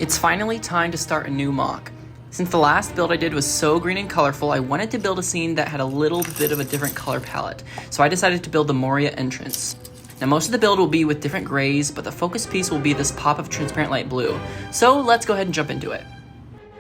It's finally time to start a new MOC. Since the last build I did was so green and colorful, I wanted to build a scene that had a little bit of a different color palette. So I decided to build the Moria entrance. Now most of the build will be with different grays, but the focus piece will be this pop of transparent light blue. So let's go ahead and jump into it.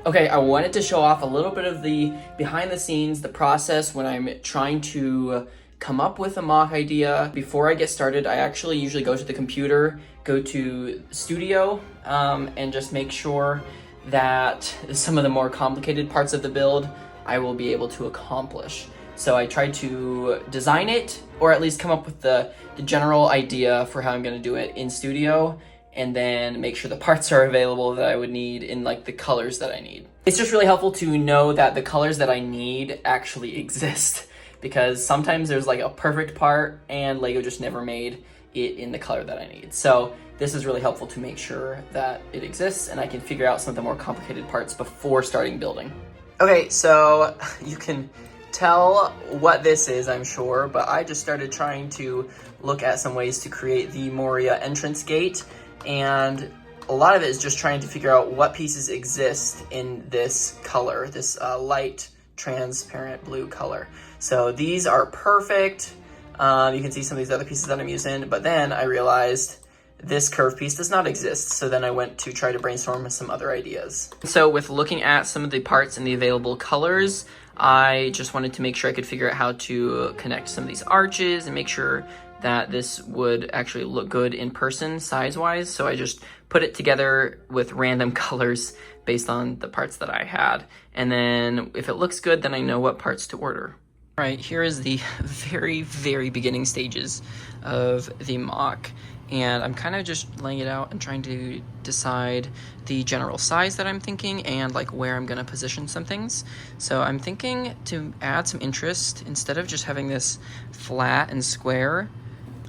Okay, I wanted to show off a little bit of the behind the scenes, the process when I'm trying to come up with a MOC idea. Before I get started, I actually usually go to the computer, go to Studio, and just make sure that some of the more complicated parts of the build I will be able to accomplish. So I try to design it, or at least come up with the general idea for how I'm gonna do it in Studio, and then make sure the parts are available that I would need in like the colors that I need. It's just really helpful to know that the colors that I need actually exist, because sometimes there's like a perfect part and LEGO just never made it in the color that I need. So this is really helpful to make sure that it exists and I can figure out some of the more complicated parts before starting building. Okay, so you can tell what this is, I'm sure, but I just started trying to look at some ways to create the Moria entrance gate, and a lot of it is just trying to figure out what pieces exist in this color, this light transparent blue color. So these are perfect. You can see some of these other pieces that I'm using, but then I realized this curved piece does not exist. So then I went to try to brainstorm some other ideas. So with looking at some of the parts and the available colors, I just wanted to make sure I could figure out how to connect some of these arches and make sure that this would actually look good in person size-wise. So I just put it together with random colors based on the parts that I had. And then if it looks good, then I know what parts to order. All right, here is the very, very beginning stages of the MOC. And I'm kind of just laying it out and trying to decide the general size that I'm thinking and like where I'm gonna position some things. So I'm thinking to add some interest, instead of just having this flat and square,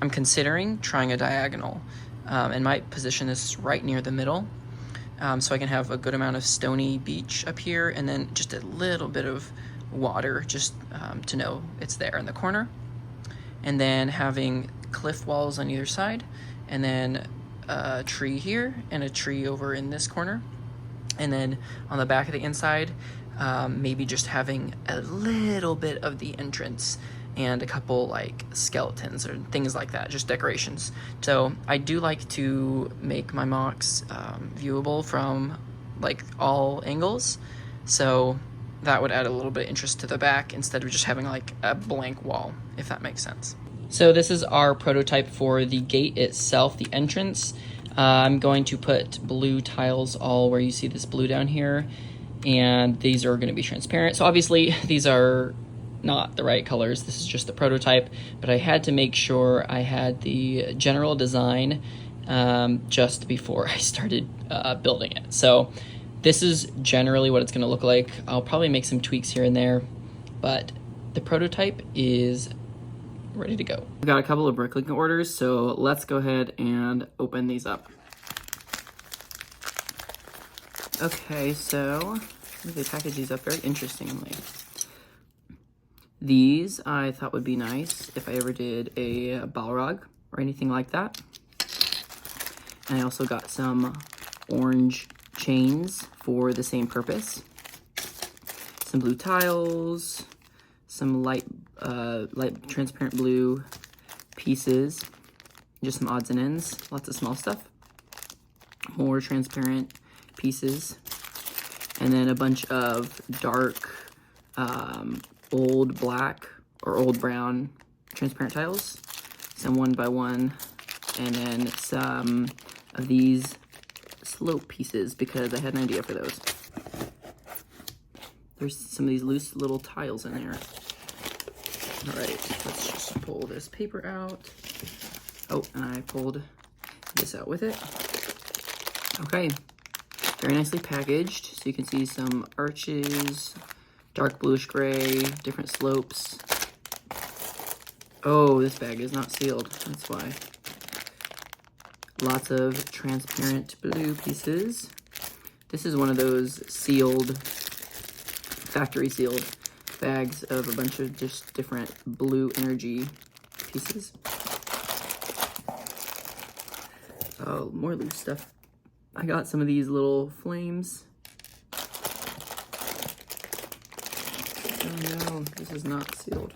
I'm considering trying a diagonal, and might position this right near the middle. So I can have a good amount of stony beach up here and then just a little bit of water just to know it's there in the corner. And then having cliff walls on either side, and then a tree here and a tree over in this corner. And then on the back of the inside, maybe just having a little bit of the entrance and a couple like skeletons or things like that, just decorations. So I do like to make my MOCs viewable from like all angles. So that would add a little bit of interest to the back instead of just having like a blank wall, if that makes sense. So this is our prototype for the gate itself, the entrance. I'm going to put blue tiles all where you see this blue down here, and these are gonna be transparent. So obviously these are not the right colors. This is just the prototype, but I had to make sure I had the general design just before I started building it. So this is generally what it's gonna look like. I'll probably make some tweaks here and there, but the prototype is ready to go. We've got a couple of bricklink orders, so let's go ahead and open these up. Okay, so they package these up very interestingly. These I thought would be nice if I ever did a Balrog or anything like that. And I also got some orange chains for the same purpose. Some blue tiles, some light transparent blue pieces, just some odds and ends, lots of small stuff, more transparent pieces, and then a bunch of dark old black or old brown transparent tiles, some 1x1, and then some of these slope pieces because I had an idea for those. There's some of these loose little tiles in there. All right, let's just pull this paper out. Oh, and I pulled this out with it. Okay, very nicely packaged. So you can see some arches, dark bluish gray, different slopes. Oh, this bag is not sealed, that's why. Lots of transparent blue pieces. This is one of those sealed, factory sealed bags of a bunch of just different blue energy pieces. Oh, more loose stuff. I got some of these little flames. Oh no, this is not sealed.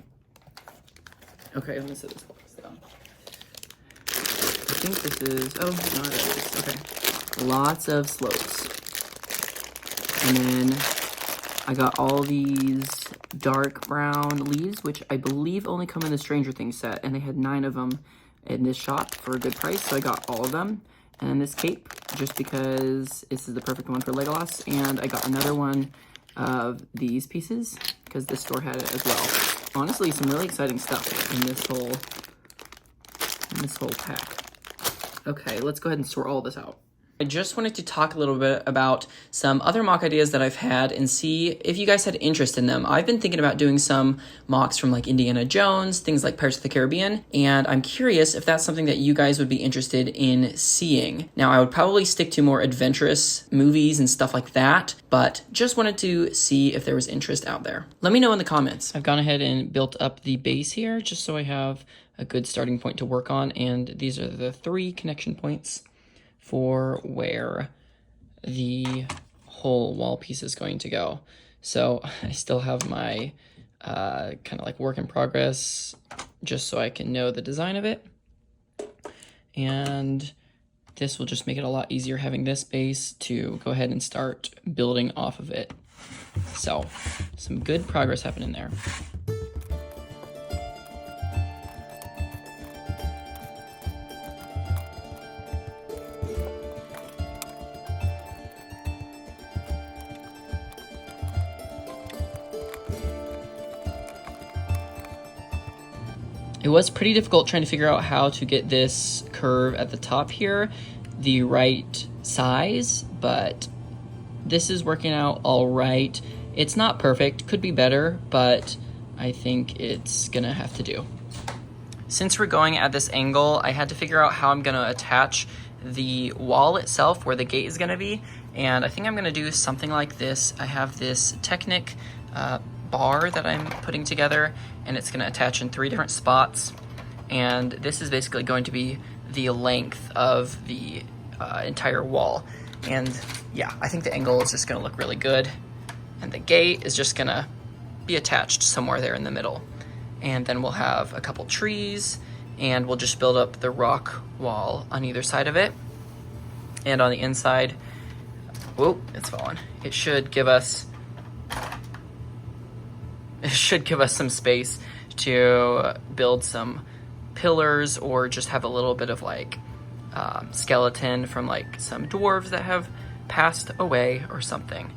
Okay, I'm gonna set this box down. I think this is, oh, no, it is. Okay. Lots of slopes. And then I got all these dark brown leaves, which I believe only come in the Stranger Things set, and they had 9 of them in this shop for a good price, so I got all of them. And then this cape, just because this is the perfect one for Legolas, and I got another one of these pieces, because this store had it as well. Honestly, some really exciting stuff in this whole pack. Okay, let's go ahead and sort all this out. I just wanted to talk a little bit about some other MOC ideas that I've had and see if you guys had interest in them. I've been thinking about doing some MOCs from like Indiana Jones, things like Pirates of the Caribbean, and I'm curious if that's something that you guys would be interested in seeing. Now, I would probably stick to more adventurous movies and stuff like that, but just wanted to see if there was interest out there. Let me know in the comments. I've gone ahead and built up the base here just so I have a good starting point to work on, and these are the 3 connection points for where the whole wall piece is going to go. So I still have my kind of like work in progress just so I can know the design of it. And this will just make it a lot easier having this base to go ahead and start building off of it. So some good progress happening there. It was pretty difficult trying to figure out how to get this curve at the top here the right size, but this is working out all right. It's not perfect, could be better, but I think it's gonna have to do. Since we're going at this angle, I had to figure out how I'm gonna attach the wall itself where the gate is gonna be, and I think I'm gonna do something like this. I have this Technic bar that I'm putting together, and it's going to attach in 3 different spots, and this is basically going to be the length of the entire wall. And yeah, I think the angle is just going to look really good, and the gate is just going to be attached somewhere there in the middle. And then we'll have a couple trees, and we'll just build up the rock wall on either side of it. And on the inside, whoa, it's fallen. It should give us some space to build some pillars, or just have a little bit of like skeleton from like some dwarves that have passed away or something,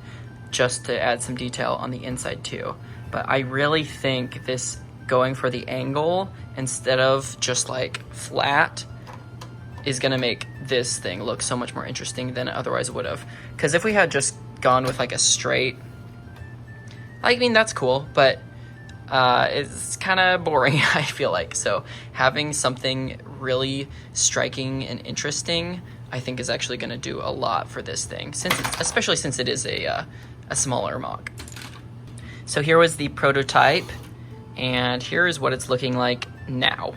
just to add some detail on the inside too. But I really think this going for the angle instead of just like flat is gonna make this thing look so much more interesting than it otherwise would have. Because if we had just gone with like a straight, I mean, that's cool, but it's kind of boring, I feel like. So having something really striking and interesting, I think, is actually going to do a lot for this thing, especially since it is a smaller MOC. So here was the prototype, and here is what it's looking like now.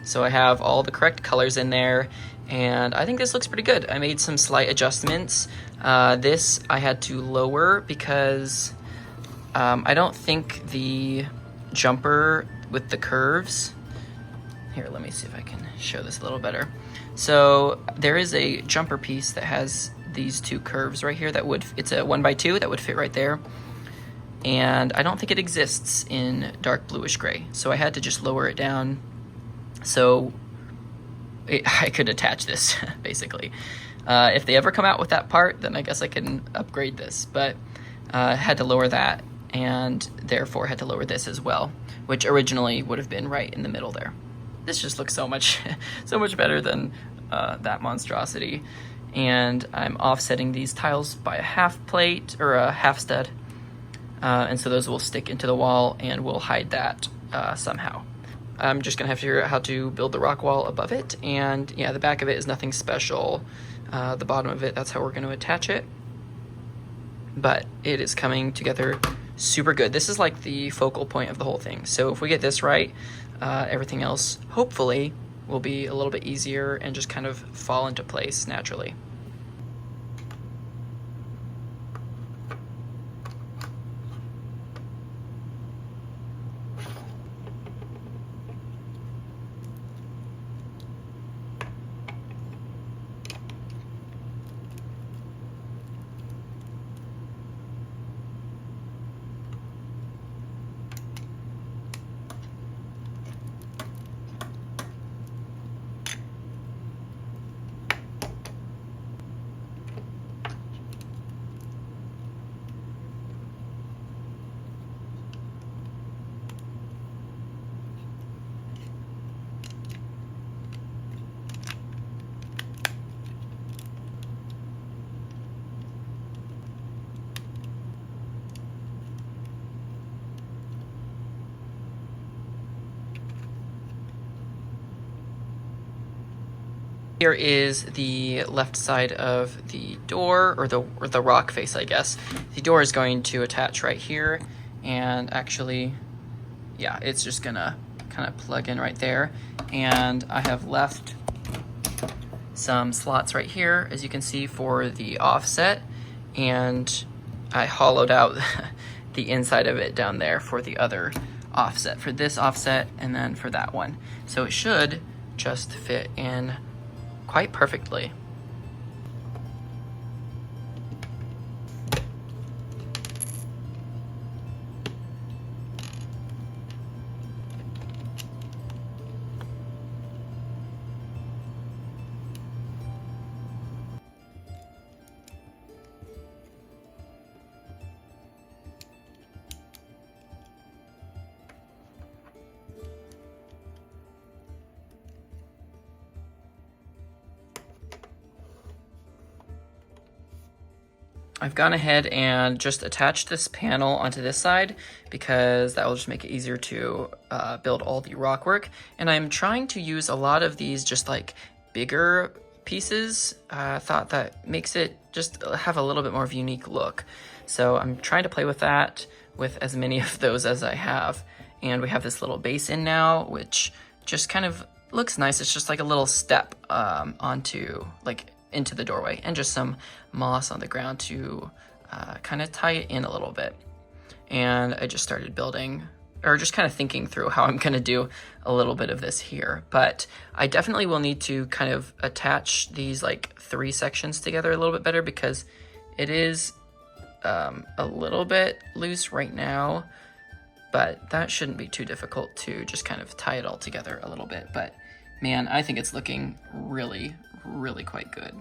So I have all the correct colors in there, and I think this looks pretty good. I made some slight adjustments. This I had to lower because I don't think the jumper with the curves, here, let me see if I can show this a little better. So there is a jumper piece that has these 2 curves right here that would, it's a 1x2 that would fit right there. And I don't think it exists in dark bluish gray. So I had to just lower it down so I could attach this, basically. If they ever come out with that part, then I guess I can upgrade this. But I had to lower that, and therefore had to lower this as well, which originally would have been right in the middle there. This just looks so much better than that monstrosity. And I'm offsetting these tiles by a half plate, or a half stud, and so those will stick into the wall, and we'll hide that somehow. I'm just gonna have to figure out how to build the rock wall above it, and yeah, the back of it is nothing special. The bottom of it, that's how we're gonna attach it. But it is coming together super good. This is like the focal point of the whole thing. So if we get this right, everything else hopefully will be a little bit easier and just kind of fall into place naturally. Here is the left side of the door, or the rock face, I guess. The door is going to attach right here, and actually, yeah, it's just gonna kind of plug in right there. And I have left some slots right here, as you can see, for the offset, and I hollowed out the inside of it down there for the other offset, for this offset and then for that one. So it should just fit in quite perfectly. I've gone ahead and just attached this panel onto this side because that will just make it easier to build all the rock work. And I'm trying to use a lot of these just like bigger pieces. I thought that makes it just have a little bit more of a unique look. So I'm trying to play with that with as many of those as I have. And we have this little basin now, which just kind of looks nice. It's just like a little step into the doorway, and just some moss on the ground to kind of tie it in a little bit. And I just started building, or just kind of thinking through how I'm gonna do a little bit of this here. But I definitely will need to kind of attach these like 3 sections together a little bit better, because it is a little bit loose right now, but that shouldn't be too difficult to just kind of tie it all together a little bit. But man, I think it's looking really quite good.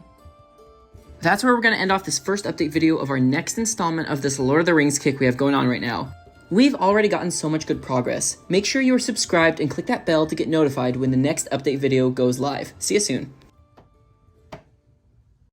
That's where we're going to end off this first update video of our next installment of this Lord of the Rings kick we have going on right now. We've already gotten so much good progress. Make sure you are subscribed and click that bell to get notified when the next update video goes live. See you soon.